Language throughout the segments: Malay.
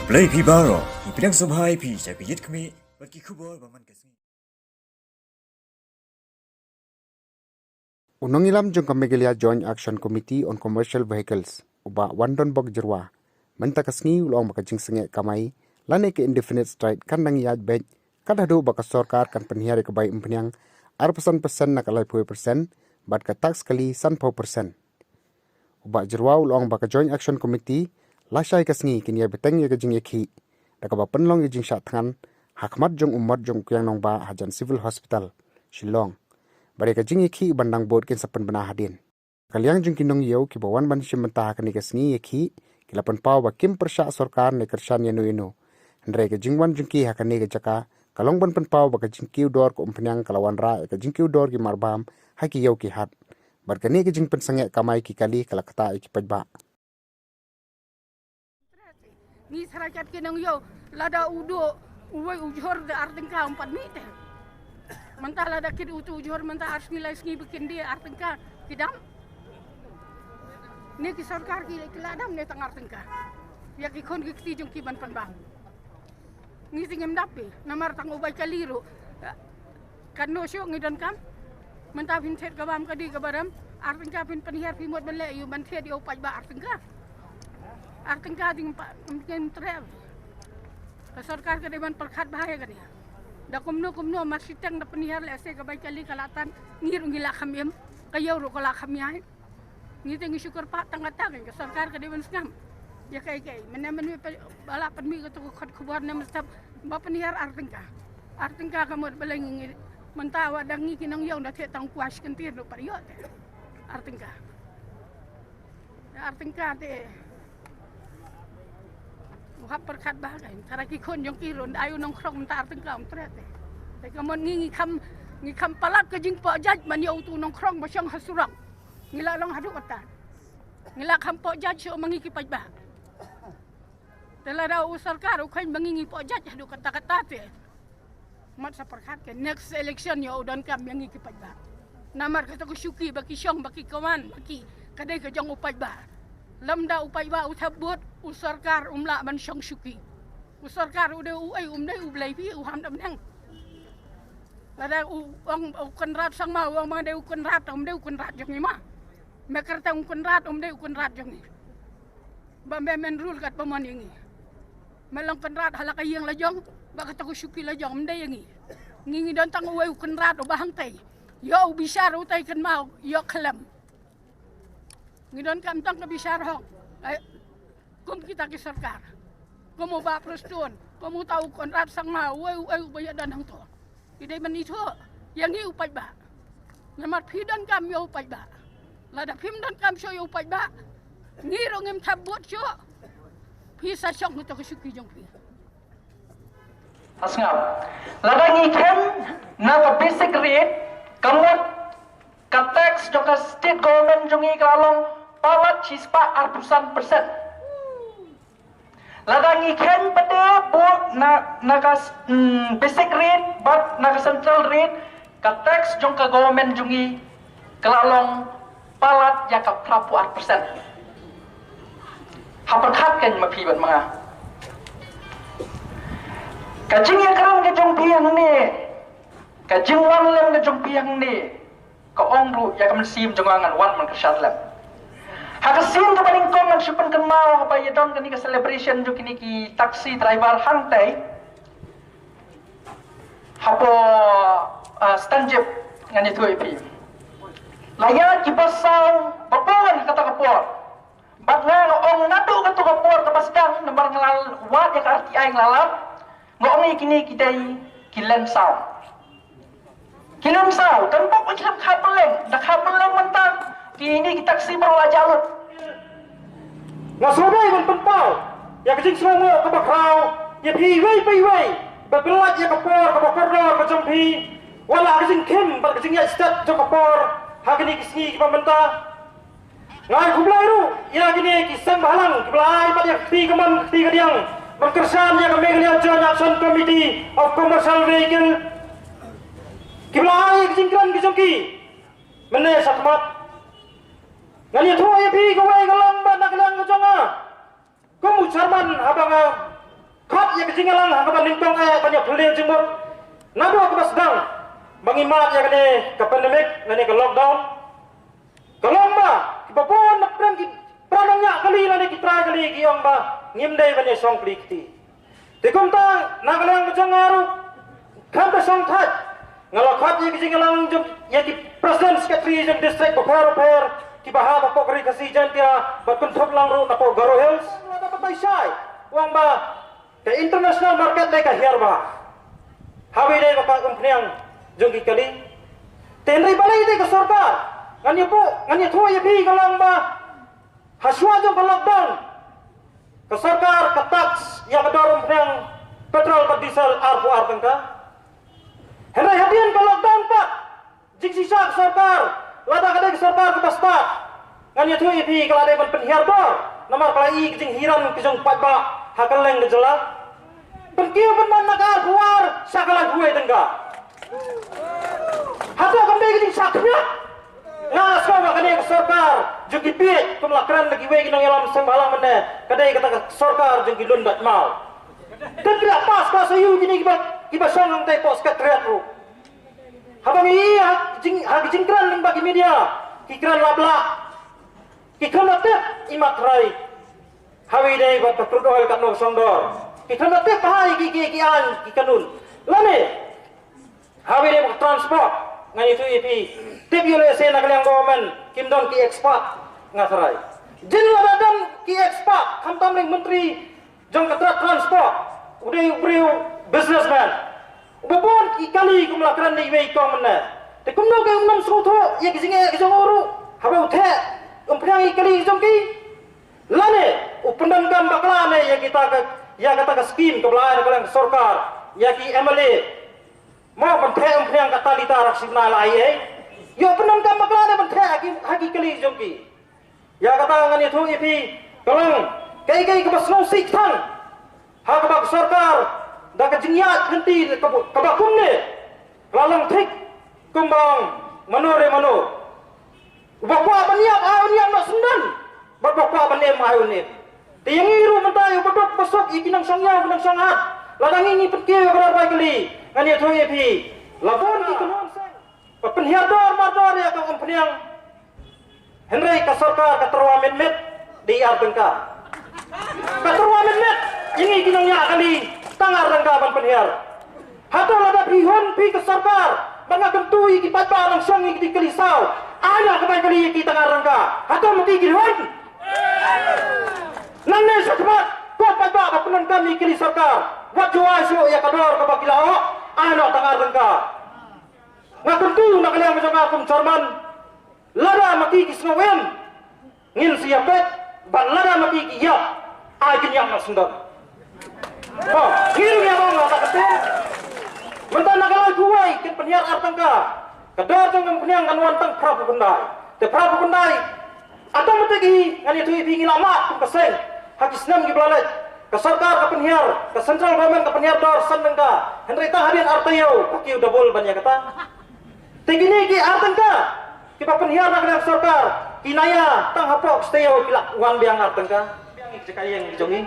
Play Pibaro, Ipinang Subhai Pi, Sapiyit Kami, Bakikubo, Baman Kasmi. Unang ilam jong Kamai Joint Action Committee on Commercial Vehicles, uba Wandon Bog Jerwa, menta kasngi ulong baka Jingsangeh Kamai, lane ke indefinite strike kan nang Iaid bej, kan Haduh baka sorkar kan Pynhiar ke bai Umphniang, 10% nak alai 10%, bat ka tax kali 10%. Uba Jerwa ulong baka Joint Action Committee, lasai kasngi kini ya beteng ya ke jing ekhi, daka ba penlong ya jing syak tangan, hakmat jong umat jong kuyang nong ba hajan civil hospital, Shillong. Mereka jing iki bandang board kin sapan bena hadin. Kaliang jing kinong yau ki bawan ban shimenta hakani kasngi iki kilapan pau ba kim persya sorkar ne kersan yanu inu. Ndre ke jingwan jing ki hakani ke jaka kalong ban pen pau ba ke jing kiu dor ko Umphniang kalawan ra ke jing kiu dor ki marbam haki yau ki hat. Barkani ke jing pen Jingsangeh Kamai ki kali kalakata iki pajba. Ni sarakat kinong yau lada udo uwe ujur da artingka 4 meter. Mentah lada kid utu ujur mentah ars nilai sengi bikin dia artingka kidam. Ni ki sarkar ki ladam ne tang artingka. Ya ki kon ki tijung ki ban panbang. Ni tingem dapi namar tang ubay kaliru. Kan no syok ngidon kam. Mentah pin set kabam kadi kabaram artingka pin Pynhiar pimot bele yu ban set yu paj ba artingka. Artingka ding mungkin travel. Sarkar ka deban perkhat bahaya ka dia. Da kumno masih tang da Pynhiar le ase ka bai kali kalatan ngir ngila khamyam kayaw ro kala khamyai. Ni tengi syukur pak tang-tang ka sarkar ka deban skam. Ya kai men bala penmi ka to khat khubar na mestap ba Pynhiar artingka ka mod baleng ngir mentawa dangi kinong yong da the tang kuas kentir do pariot. Artingka te Muhap perkat bagai, cara kikon yang kirun, ayu nong krong mentar tengkam terate. Tapi kamu ngi kam palat ke jing pak jaj man yau tu nong krong masyang hasurang. Ngila long Haduh otan. Ngila kam pak jaj so mengi paj bah. Telah dah usarkar ukain mengi pak jaj Haduh kata-kata te. Mat sa perkat ke next election yau dan kam mengi paj bah. Namar kata ku syuki baki syong baki kawan baki kadai ke jang upaj bah. Lamda upay ba utabot usarkar umla ban syong syuki. Usarkar ude uai umdai ublai pi uham dam nang. Lada ukon rat sang ma uang ma de ukon rat jong ni ma. Mekerta ukon rat jong ni. Ba men rule kat pamon yangi. Melang kon rat halaka yang lajong ba kata ku syuki lajong umdai yangi. Ngingi don tang uai ukon rat bahang tai. Yo bisar utai kan mau yo kelam. Ngidon kam tang ka bisar hok. Ay kum kita ki sarkar. Kumu ba prestun, kumu tahu konrat sang ma uai bayad dan hang to. Idai man itu yang ni upaj ba. Namat pidan kam yo upaj ba. Lada pim dan kam so yo upaj ba. Ngiro ngem tabot so. Pisa syok to syuki jong pi. Asngap. Lada ngikem na ka basic rate kamot ka tax joka state government jongi kalong palat cispa 10%. Ladangi ken pada buat naga basic rate but naga central rate ka tax jong ka government jongi kalalong palat ya ka 10%. Haperkat kan mapi bat mga. Kajing ya kerang ke jong piang ni. Kajing wan lem ke jong piang ni. Ka ongru ya ka mensim jong angan wan man kersat lem. Hakasin ka paling kong nagsupan kan mau apa ya don kani ka celebration jo kini ki taxi driver hangtai. Hapo stanjip ngani tu ipi. Layan ki pasau babon kata kapor. Bagna ong nadu ka tu kapor ka pasdang nambar ngalal wat ya ka RTI ngalalap. Ngong kini kitai kilen sau. Kilen sau tanpa kilam kapeleng, dak kapeleng mentang. Kini kita taksi bawa jalur. Ngasobay man pampaw. Ya kajing sungo ka bakraw. Ya piway. Babelat ya kapor ka bakordo ka jompi. Wala kajing kim bar kajing ya stat jo kapor. Hagini kisngi ki pamenta. Ngai kublai ru. Ya gini kisan bahalang kublai pat ya ti kaman ti kadiang. Berkersan ya Kamai Joint Action Committee of Commercial Vehicle. Kublai kajing kan kijongki. Mene sakmat. Ngani thua ya pi ko wai galang ba nak lang jonga. Ko mu charman abanga ya kejingalang hakaban lingkong banyak beliau jemur. Nado aku sedang bangimat ya kene ke pandemik nani ke lockdown. Kalau mbak kibapon nak perang ki pranangnya kali nani kita kali giong ba ngimdai banyak song klikti. Tikum ta nagalang bejangaru kan besong tat ngalakhat ya kejingalang ya di president secretary jam district Bopher ki baha bapo kari kasi jantia berkontrol lang ro na po Garo Hills. Ada patay syai. Wang ba ke international market dai ka hiar ba. Hawi dai bapa Umphniang jongki kali. Tenri balai dai ka sarkar. Ngani po, ngani thua ya bi kalang ba. Haswa jong ka lockdown. Ka sarkar ka tax ya kadar Umphniang petrol ka diesel arpo artengka. Henry hadian ka lockdown pa. Jingsisa ka sarkar. Lada kadai ka sarkar ka basta. Ngani thua ya bi kala dai ban Pynhiar dor. Namar kalai kijing hiram kijong patba. Hakaleng gejala. Pergiu pun nakar keluar sakala gue tengga. Haduh kembali kijing saknya. Ngas kau makanya ke sarkar. Jungki piet pemlakaran lagi gue kinong yalam sembalang mana. Kadai kata ke sarkar jungki lundat mau. Dan tidak pas kau sayu gini kiba songang tay pos katriat ru. Habang iya jingkran ling bagi media. Kikran labla. Kikran latip imat rai. Hawi dai buat crude oil kat nong sondor. Kita nak tep hai ki an ki kanun. Lane. Hawi dai buat transport ngan itu EP. Tep yule se nak liang government kim don ki export ngasarai. Jin ladadan ki export kam tam ling menteri jong katra transport. Udai ubriu businessman. Ubon ki kali kum lakran ni wei kong mana. Te kum no ke umnam sutho ye ki singe ki jong oru. Hawi uthe Umphniang kali jong ki. Lane upendan kam baklane ya kita ke ya kata ke skim ke belah ke sarkar ya ki MLA mau penthe Umphniang kata lita raksina lai yo pendan kam baklane penthe hagi kali jongki ya kata ngani thu ipi kalong kai ke basno sik thang ha ka bak sarkar da ka jingyat henti ka bakumne lalang thik kumbang manore mano bakwa baniap niap nak sendan berbakwa bane mahune tiang iru mentayu bedok besok ikinang sangya benang sangat ladang ini pergi berapa kali ngani thoi epi lapon ki kunon sang Pynhiar dor mador ya ka Umphniang Henry ka sarkar ka terwa met di artengka ka terwa met ini kinang ya kali tangar rangka ban Pynhiar hato lada pihon pi ka sarkar banga kentui ki patba nang songi di kelisau ana ka kali ki tangar rangka hato mati girhon Nane sakmat ko patba bapunan kami kili sarkar wat juasyo ya kador ka bakilao ano tangar rengka ngakentu nakaliang macam akum Charman lada makikis ngawem ngin siapet ban lada makiki yap ajin yang nak sundar oh kiru ya bang tak ketin mentang nakalai kuai kin Pynhiar artangka kador jong Umphniang kan wantang prabu kendai te prabu kendai atau mentegi ngani tu ingin lama kum keseng Hakis nam giblalet ke sarkar ke Pynhiar ke central government ke Pynhiar dor sandengka Henry tahabian artayo kaki udah bol banyak kata tingini ki artengka ki Pynhiar nak ke sarkar kinaya tang hapok steo kilak wan biang artengka biang cekayeng jongi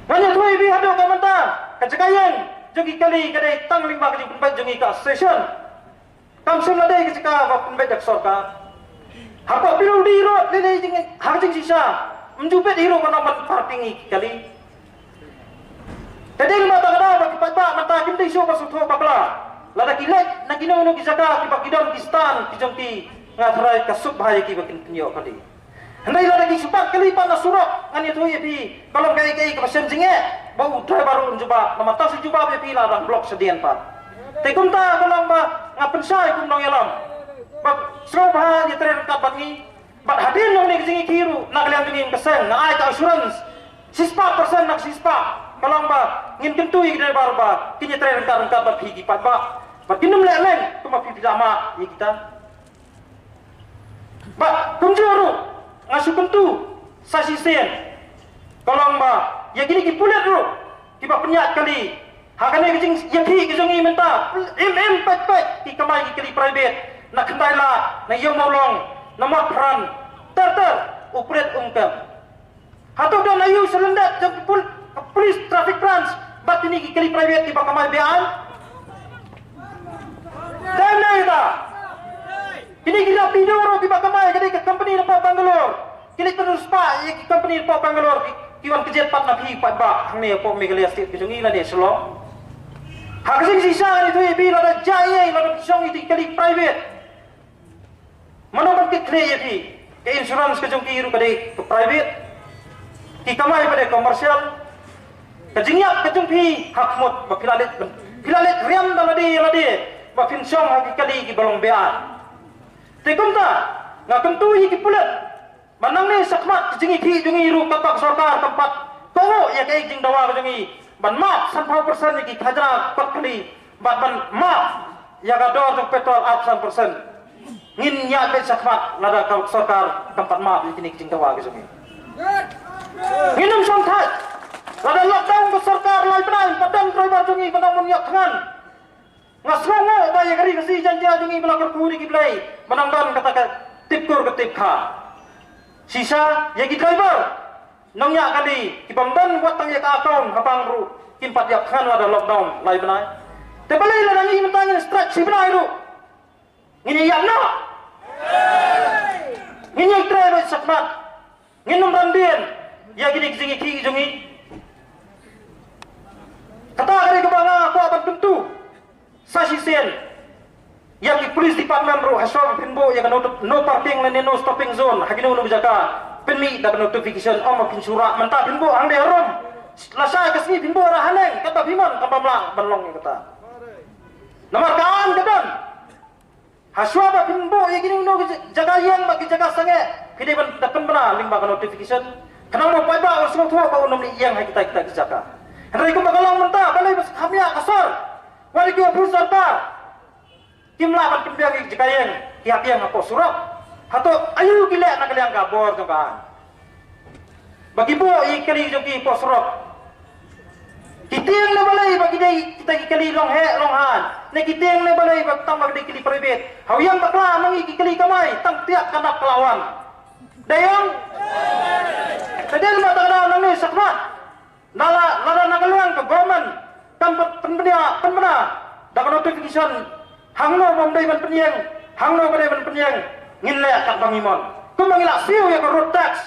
banyak tu ibi haduh ka menta ka cekayeng jongi kali kadai tang lima kali penbat jongi ka station kam sum ladai ki ceka penbat dak sarkar hapok biru di road lele jing hajing sisa menjupit hero kana man partingi kali tadeng mata kada bagi patba mata kimdei so pasutho bakla lada kilek nagino no kisaka ki bakidon kistan kijongti ngatrai kasuk bahaya ki bakin tinyo kali handai lada ki supak kali pa nasurok ngani thu yepi kalau kai ke pasem jinge bau dai baru unjuba nama tas juba yepi larang blok sedian pa tekumta kalau ba ngapen sai kum nong yalam bak sobha yetre ka bangi bat hadin nong ni jingi kiru nak liang jingi keseng na ai ka assurance sispa persen nak sispa kalau ba ngin kentui dari barba kinya tre rengka bat higi pat ba bat kinum leng kuma pi pijama ye kita ba kunjuru ngasu kentu sasi sen kalau ba ya gini ki pulet ru ki ba penyat kali hakane kijing ye pi kijungi menta pat ki kamai ki kali private nak kendai la na yo molong nama peran ter upret umkam hato dan ayu selendak jempul police traffic branch bat ini kali private di Kamai bean dan dah kini kita tidur di Kamai jadi ke company di Bangalore kini terus pak ye company di Bangalore kiwan kejet pat nabi pat ba hang ne pok megalia state kejungi la de selong hak sing sisa ni tu bi la da jaya la da song itu kali private manoban ke clear ye ke insurance kejungi ru kade ke private ki Kamai pada komersial kejingyap kejumpi hakmut bakilalit riam dalade ba finsong hakikali ki balong bean tekumta ngakentui ki pulat manang ni sakmat kejingi ki jungi ru kapak sarkar tempat kongo ya ke jing dawa kejungi ban map 100% ki khajra pakli ban map ya ga dor jong petrol up 100% ngin ya be sakmat lada kapak sarkar tempat map ki jing dawa kejungi nginum songthai Lada lockdown ke sarkar lai penai padang driver jungi padang munyak tangan. Ngasrongo baya kari kasi janja jungi belakar kuri ki belai. Menangdan kata tipkur ke tipka. Sisa yagi driver nongyak kali ki bangdan buat tang yak akaun kapang ru kimpat yak kan lada lockdown lai penai. Tepalai lada ngi mentanya stretch si penai ru. Ngini yak no. Ngini driver sakmat. Nginum randian yagi dik jingi ki jungi. Kata kali kebangga aku akan tentu saksi sen yang di police department ro hasol pinbo yang no parking dan no stopping zone hakino no jaga penmi dapat notification om makin surat mentah pinbo ang dia rom lasai kesini pinbo rahaneng kata biman kata melang berlong kata nomor kaan kedan haswa ba pinbo yang gini no jaga yang bagi jaga sange kini dapat benar limba notification kenang mo pai ba semua tua ba unom yang kita jaga Henry ko magalang mentah balai bas kamya kasar wali ko pusar ta kimlaban pembiang jikayeng kiapiang apa surat hato ayu gila nak kaliang kabor tu kan bagi bo ikali joki po surat kiteng na balai bagi dai kita kali long he long han ne kiteng na balai bag tambah di kali private hawyang bakla mangi kali Kamai tang tiak kanap kelawan dayang tadel mata kana nang ni sakmat Nala nagaluang ke government tempat penbena dapat notification hangno bomdai ban Pynhiar hangno badai ban Pynhiar ngin le kat bangimon kum mangila siu ya ke road tax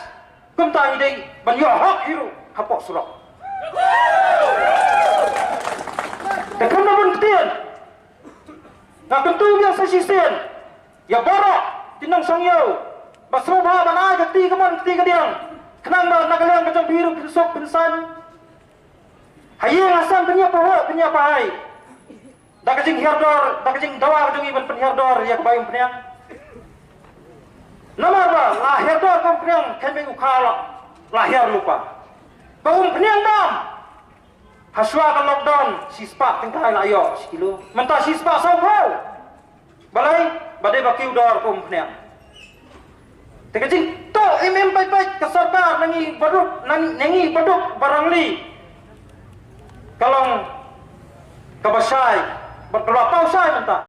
kum ta idai ban yo hak hiru hapok surat tekan na bun ketian na tentu yang sesisen ya borok tinang songyo basroba banai gati kemon ketiga diang kenang ba nagaluang kacang biru pinsok pinsan Hayang asam punya pahai. Dak kajing hiardor, dak kajing dawa kajing iban Pynhiar ya kebayung Umphniang. Nomor ba lahir dor Umphniang kami ukala lahir lupa. Ba Umphniang dam. Haswa kan lockdown sispa tingkai layo sekilo. Mentah sispa sauhau. Balai badai baki udor Umphniang. Tekajing to pai ke sarkar nangi baduk barang li. Kalau kabasai berkeluar pausai mentah